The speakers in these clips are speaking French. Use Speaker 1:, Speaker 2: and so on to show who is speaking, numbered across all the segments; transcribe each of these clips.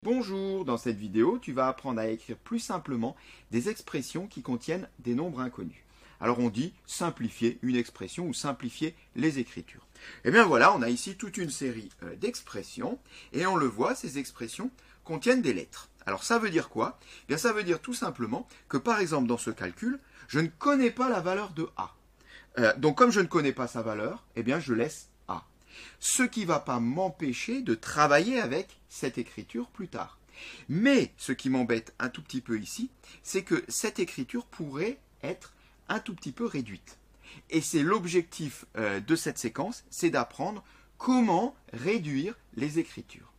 Speaker 1: Bonjour, dans cette vidéo, tu vas apprendre à écrire plus simplement des expressions qui contiennent des nombres inconnus. Alors on dit simplifier une expression ou simplifier les écritures. Et bien voilà, on a ici toute une série d'expressions et on le voit, ces expressions contiennent des lettres. Alors ça veut dire quoi? Eh bien ça veut dire tout simplement que par exemple dans ce calcul, je ne connais pas la valeur de A. Donc comme je ne connais pas sa valeur, eh bien je laisse A. Ce qui ne va pas m'empêcher de travailler avec cette écriture plus tard. Mais ce qui m'embête un tout petit peu ici, c'est que cette écriture pourrait être un tout petit peu réduite. Et c'est l'objectif de cette séquence, c'est d'apprendre comment réduire les écritures.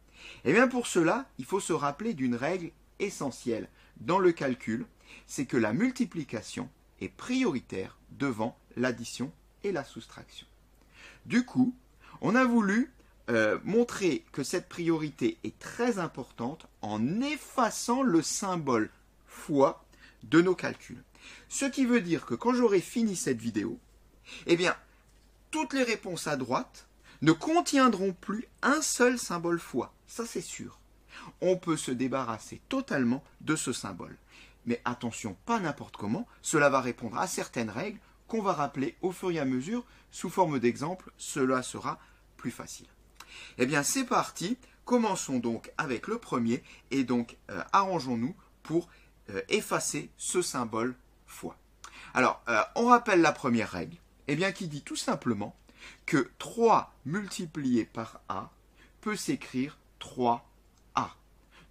Speaker 1: Et bien pour cela, il faut se rappeler d'une règle essentielle dans le calcul, c'est que la multiplication est prioritaire devant l'addition et la soustraction. Du coup, on a voulu montrer que cette priorité est très importante en effaçant le symbole fois de nos calculs. Ce qui veut dire que quand j'aurai fini cette vidéo, eh bien, toutes les réponses à droite ne contiendront plus un seul symbole fois. Ça, c'est sûr. On peut se débarrasser totalement de ce symbole. Mais attention, pas n'importe comment, cela va répondre à certaines règles qu'on va rappeler au fur et à mesure sous forme d'exemple, cela sera plus facile. Eh bien c'est parti, commençons donc avec le premier et donc arrangeons-nous pour effacer ce symbole fois. Alors on rappelle la première règle, eh bien qui dit tout simplement que 3 multiplié par A peut s'écrire 3A.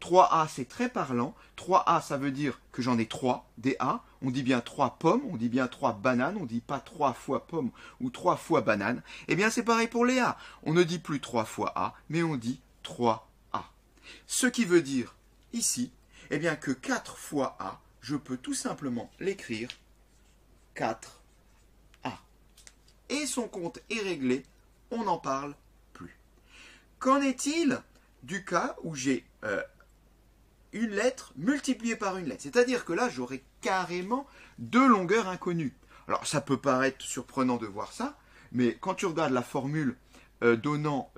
Speaker 1: 3A, c'est très parlant. 3A, ça veut dire que j'en ai 3, des A. On dit bien 3 pommes, on dit bien 3 bananes, on ne dit pas 3 fois pommes ou 3 fois banane. Eh bien, c'est pareil pour les A. On ne dit plus 3 fois A, mais on dit 3A. Ce qui veut dire ici, eh bien, que 4 fois A, je peux tout simplement l'écrire 4A. Et son compte est réglé, on n'en parle plus. Qu'en est-il du cas où j'ai une lettre multipliée par une lettre? C'est-à-dire que là, j'aurai carrément 2 longueurs inconnues. Alors, ça peut paraître surprenant de voir ça, mais quand tu regardes la formule donnant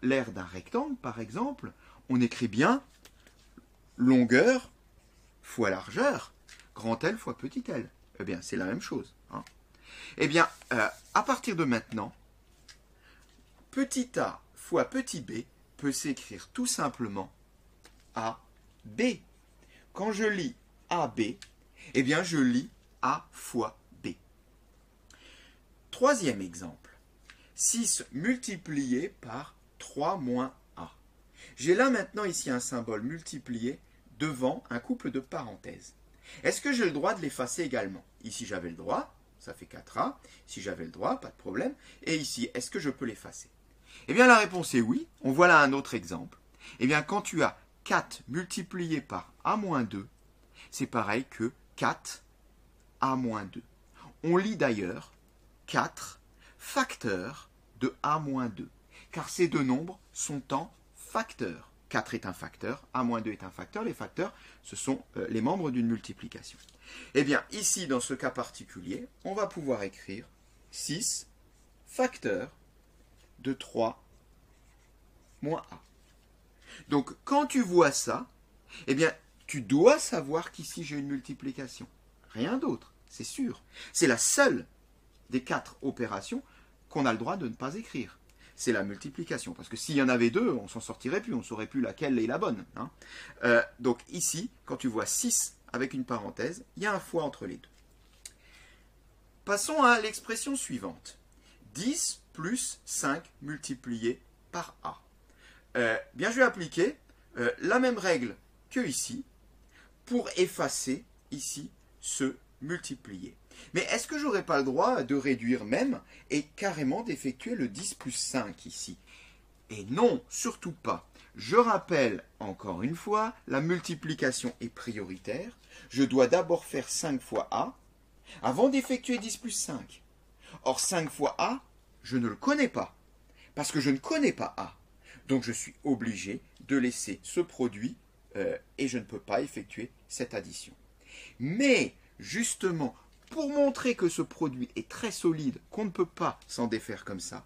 Speaker 1: l'aire d'un rectangle, par exemple, on écrit bien longueur fois largeur, grand L fois petit l. Eh bien, c'est la même chose. Hein. Eh bien, à partir de maintenant, petit a fois petit b peut s'écrire tout simplement a B. Quand je lis AB, eh bien je lis A fois B. Troisième exemple. 6 multiplié par 3 moins A. J'ai là maintenant ici un symbole multiplié devant un couple de parenthèses. Est-ce que j'ai le droit de l'effacer également? Ici j'avais le droit, ça fait 4A. Ici j'avais le droit, pas de problème. Et ici, est-ce que je peux l'effacer? Eh bien la réponse est oui. On voit là un autre exemple. Eh bien quand tu as 4 multiplié par A-2, c'est pareil que 4A-2. On lit d'ailleurs 4 facteurs de A-2, car ces deux nombres sont en facteurs. 4 est un facteur, A-2 est un facteur. Les facteurs, ce sont les membres d'une multiplication. Eh bien, ici, dans ce cas particulier, on va pouvoir écrire 6 facteurs de 3 moins A. Donc, quand tu vois ça, eh bien, tu dois savoir qu'ici, j'ai une multiplication. Rien d'autre, c'est sûr. C'est la seule des 4 opérations qu'on a le droit de ne pas écrire. C'est la multiplication. Parce que s'il y en avait 2, on s'en sortirait plus, on ne saurait plus laquelle est la bonne. Hein. Donc, ici, quand tu vois 6 avec une parenthèse, il y a un fois entre les deux. Passons à l'expression suivante. 10 plus 5 multiplié par A. Bien, je vais appliquer la même règle que ici pour effacer ici ce multiplié. Mais est-ce que j'aurais pas le droit de réduire même et carrément d'effectuer le 10 plus 5 ici? Et non, surtout pas. Je rappelle encore une fois, la multiplication est prioritaire. Je dois d'abord faire 5 fois A avant d'effectuer 10 plus 5. Or 5 fois A, je ne le connais pas parce que je ne connais pas A. Donc je suis obligé de laisser ce produit et je ne peux pas effectuer cette addition. Mais justement, pour montrer que ce produit est très solide, qu'on ne peut pas s'en défaire comme ça,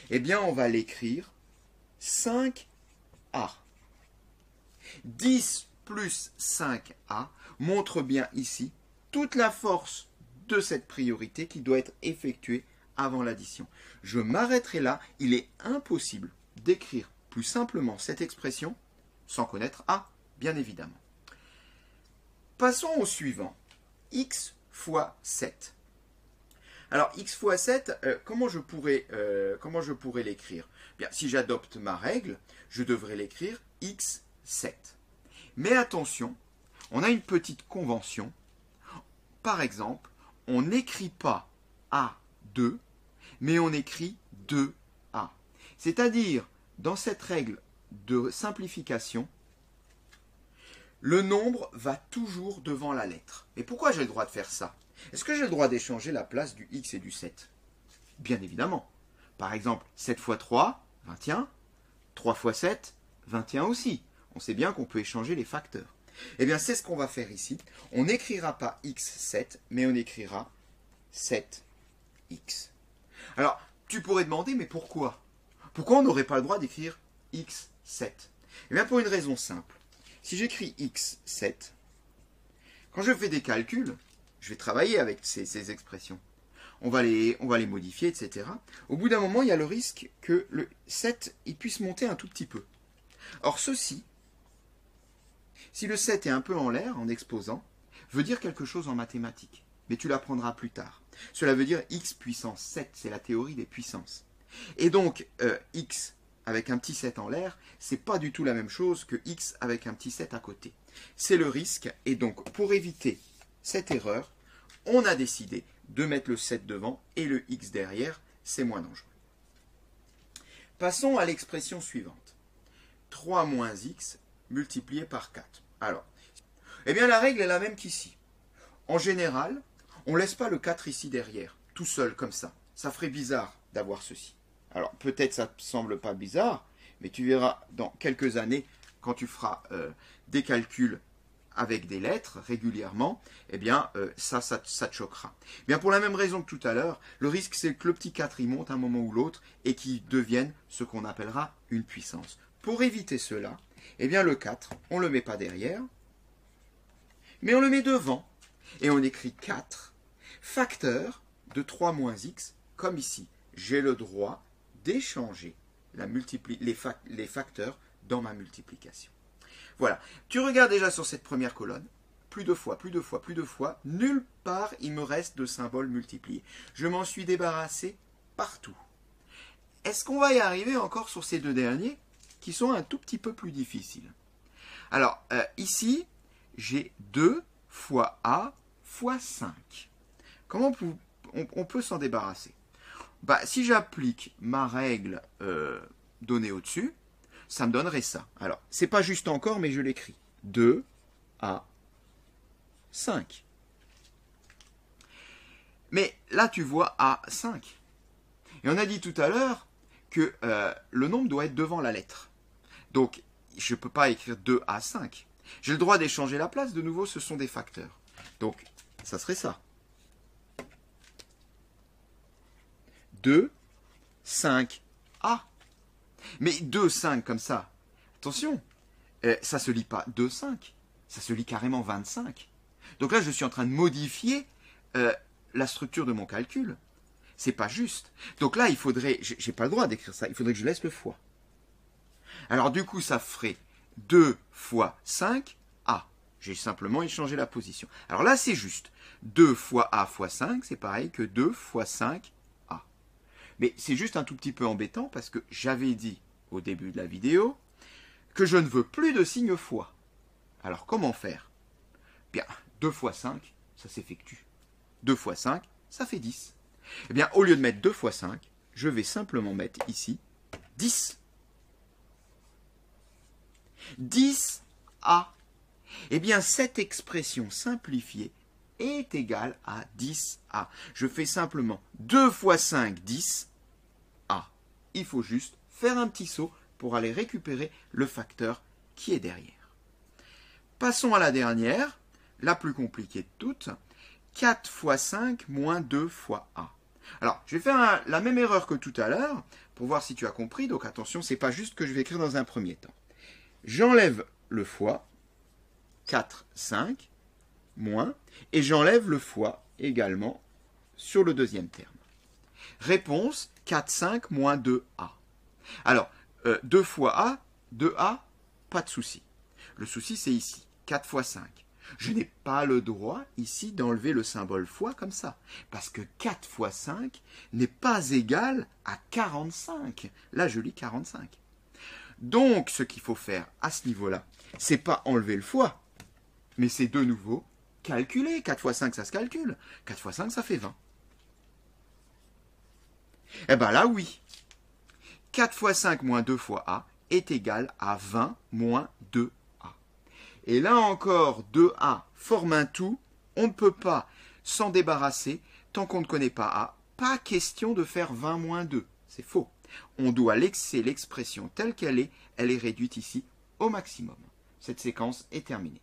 Speaker 1: eh bien on va l'écrire 5A. 10 plus 5A montre bien ici toute la force de cette priorité qui doit être effectuée avant l'addition. Je m'arrêterai là, il est impossible d'écrire plus simplement cette expression sans connaître A, bien évidemment. Passons au suivant, x fois 7. Alors, x fois 7, comment je pourrais l'écrire? Bien, si j'adopte ma règle, je devrais l'écrire x7. Mais attention, on a une petite convention. Par exemple, on n'écrit pas A2, mais on écrit 2A. C'est-à-dire, dans cette règle de simplification, le nombre va toujours devant la lettre. Et pourquoi j'ai le droit de faire ça? Est-ce que j'ai le droit d'échanger la place du x et du 7? Bien évidemment. Par exemple, 7 fois 3, 21. 3 fois 7, 21 aussi. On sait bien qu'on peut échanger les facteurs. Eh bien, c'est ce qu'on va faire ici. On n'écrira pas x7, mais on écrira 7x. Alors, tu pourrais demander, mais pourquoi? Pourquoi on n'aurait pas le droit d'écrire x7? Eh bien, pour une raison simple. Si j'écris x7, quand je fais des calculs, je vais travailler avec ces expressions. On va les modifier, etc. Au bout d'un moment, il y a le risque que le 7 il puisse monter un tout petit peu. Or, ceci, si le 7 est un peu en l'air, en exposant, veut dire quelque chose en mathématiques. Mais tu l'apprendras plus tard. Cela veut dire x puissance 7, c'est la théorie des puissances. Et donc, x avec un petit 7 en l'air, c'est pas du tout la même chose que x avec un petit 7 à côté. C'est le risque, et donc pour éviter cette erreur, on a décidé de mettre le 7 devant et le x derrière, c'est moins dangereux. Passons à l'expression suivante. 3 moins x multiplié par 4. Alors, eh bien la règle est la même qu'ici. En général, on ne laisse pas le 4 ici derrière, tout seul comme ça. Ça ferait bizarre d'avoir ceci. Alors, peut-être ça ne semble pas bizarre, mais tu verras dans quelques années, quand tu feras des calculs avec des lettres régulièrement, eh bien, ça te choquera. Bien, pour la même raison que tout à l'heure, le risque, c'est que le petit 4, il monte un moment ou l'autre et qu'il devienne ce qu'on appellera une puissance. Pour éviter cela, eh bien, le 4, on ne le met pas derrière, mais on le met devant. Et on écrit 4, facteur de 3 moins x, comme ici. J'ai le droit d'échanger les facteurs dans ma multiplication. Voilà. Tu regardes déjà sur cette première colonne. Plus de fois, plus de fois, plus de fois. Nulle part il me reste de symbole multiplié. Je m'en suis débarrassé partout. Est-ce qu'on va y arriver encore sur ces deux derniers qui sont un tout petit peu plus difficiles? Alors, ici, j'ai 2 fois A fois 5. Comment on peut s'en débarrasser? Bah, si j'applique ma règle donnée au-dessus, ça me donnerait ça. Alors, c'est pas juste encore, mais je l'écris. 2 à 5. Mais là, tu vois A 5. Et on a dit tout à l'heure que le nombre doit être devant la lettre. Donc, je ne peux pas écrire 2 à 5. J'ai le droit d'échanger la place. De nouveau, ce sont des facteurs. Donc, ça serait ça. 2, 5, A. Mais 2, 5 comme ça, attention, ça ne se lit pas 2, 5, ça se lit carrément 25. Donc là, je suis en train de modifier la structure de mon calcul. C'est pas juste. Donc là, il faudrait, j'ai pas le droit d'écrire ça, il faudrait que je laisse le fois. Alors du coup, ça ferait 2 fois 5, A. J'ai simplement échangé la position. Alors là, c'est juste. 2 fois A fois 5, c'est pareil que 2 fois 5, A. Mais c'est juste un tout petit peu embêtant parce que j'avais dit au début de la vidéo que je ne veux plus de signe fois. Alors comment faire? Bien, 2 fois 5, ça s'effectue. 2 fois 5, ça fait 10. Eh bien, au lieu de mettre 2 fois 5, je vais simplement mettre ici 10. 10A. Eh bien, cette expression simplifiée est égale à 10A. Je fais simplement 2 fois 5, 10A. Il faut juste faire un petit saut pour aller récupérer le facteur qui est derrière. Passons à la dernière, la plus compliquée de toutes. 4 fois 5 moins 2 fois A. Alors, je vais faire la même erreur que tout à l'heure pour voir si tu as compris. Donc attention, ce n'est pas juste que je vais écrire dans un premier temps. J'enlève le fois, 4, 5, moins, et j'enlève le fois également sur le deuxième terme. Réponse 4, 5 moins 2a. Alors, 2 fois a, 2a, pas de souci. Le souci, c'est ici, 4 fois 5. Je n'ai pas le droit ici d'enlever le symbole fois comme ça, parce que 4 fois 5 n'est pas égal à 45. Là, je lis 45. Donc, ce qu'il faut faire à ce niveau-là, c'est pas enlever le fois, mais c'est de nouveau calculer. 4 fois 5, ça se calcule. 4 fois 5, ça fait 20. Eh bien là, oui. 4 fois 5 moins 2 fois a est égal à 20 moins 2a. Et là encore, 2a forme un tout. On ne peut pas s'en débarrasser tant qu'on ne connaît pas a. Pas question de faire 20 moins 2. C'est faux. On doit laisser l'expression telle qu'elle est. Elle est réduite ici au maximum. Cette séquence est terminée.